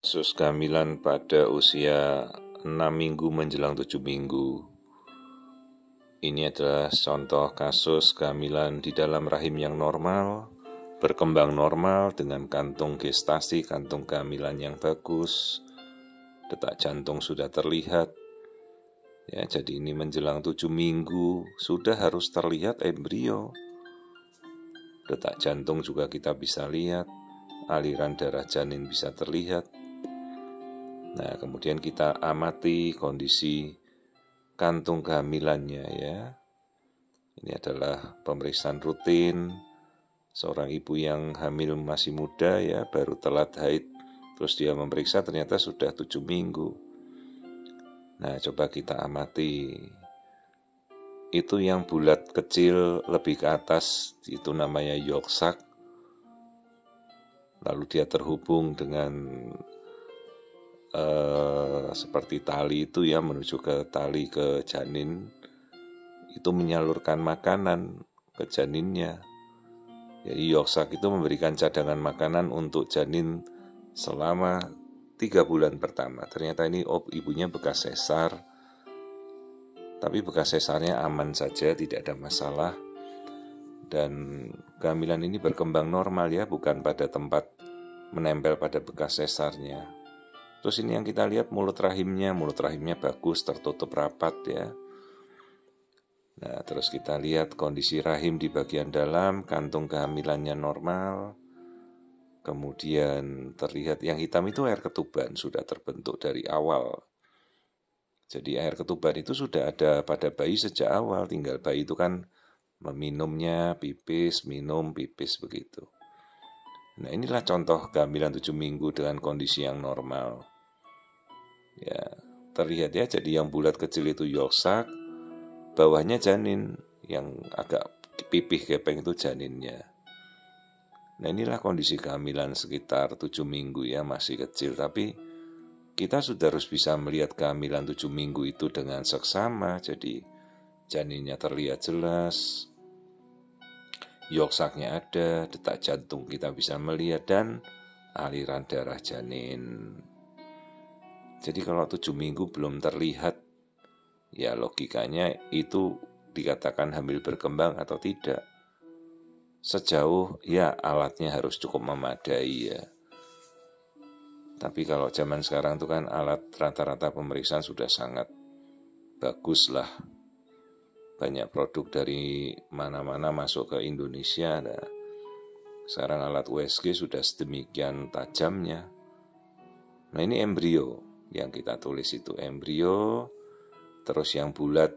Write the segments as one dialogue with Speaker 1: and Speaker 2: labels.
Speaker 1: Kasus kehamilan pada usia 6 minggu menjelang 7 minggu. Ini adalah contoh kasus kehamilan di dalam rahim yang normal, berkembang normal dengan kantung gestasi, kantung kehamilan yang bagus, detak jantung sudah terlihat. Ya, jadi ini menjelang 7 minggu sudah harus terlihat embrio. Detak jantung juga kita bisa lihat, aliran darah janin bisa terlihat. Nah, kemudian kita amati kondisi kantung kehamilannya ya. Ini adalah pemeriksaan rutin seorang ibu yang hamil masih muda ya, baru telat haid. Terus dia memeriksa ternyata sudah 7 minggu. Nah, coba kita amati. Itu yang bulat kecil lebih ke atas, itu namanya yolk sac. Lalu dia terhubung dengan seperti tali itu ya, menuju ke tali ke janin, itu menyalurkan makanan ke janinnya. Jadi yolk sac itu memberikan cadangan makanan untuk janin selama 3 bulan pertama. Ternyata ini ibunya bekas sesar, tapi bekas sesarnya aman saja, tidak ada masalah. Dan kehamilan ini berkembang normal ya, bukan pada tempat menempel pada bekas sesarnya. Terus ini yang kita lihat mulut rahimnya bagus, tertutup rapat ya. Nah, terus kita lihat kondisi rahim di bagian dalam, kantung kehamilannya normal. Kemudian terlihat yang hitam itu air ketuban, sudah terbentuk dari awal. Jadi air ketuban itu sudah ada pada bayi sejak awal, tinggal bayi itu kan meminumnya, pipis, minum, pipis begitu. Nah, inilah contoh kehamilan 7 minggu dengan kondisi yang normal. Ya, terlihat ya, jadi yang bulat kecil itu yolk sac, bawahnya janin, yang agak pipih gepeng itu janinnya. Nah, inilah kondisi kehamilan sekitar 7 minggu ya, masih kecil, tapi kita sudah harus bisa melihat kehamilan 7 minggu itu dengan seksama. Jadi janinnya terlihat jelas, yolk sac-nya ada, detak jantung kita bisa melihat, dan aliran darah janin. Jadi kalau 7 minggu belum terlihat, ya logikanya itu dikatakan hamil berkembang atau tidak. Sejauh ya alatnya harus cukup memadai ya. Tapi kalau zaman sekarang itu kan alat rata-rata pemeriksaan sudah sangat bagus lah. Banyak produk dari mana-mana masuk ke Indonesia. Nah, sekarang alat USG sudah sedemikian tajamnya. Nah, ini embrio yang kita tulis itu embrio. Terus yang bulat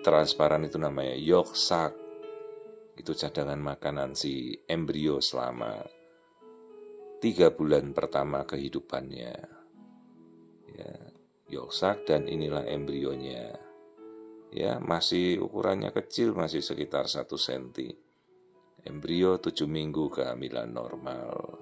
Speaker 1: transparan itu namanya yolk sac. Itu cadangan makanan si embrio selama 3 bulan pertama kehidupannya. Ya, yolk sac, dan inilah embrionya. Ya, masih ukurannya kecil, masih sekitar 1 cm. Embrio 7 minggu kehamilan normal.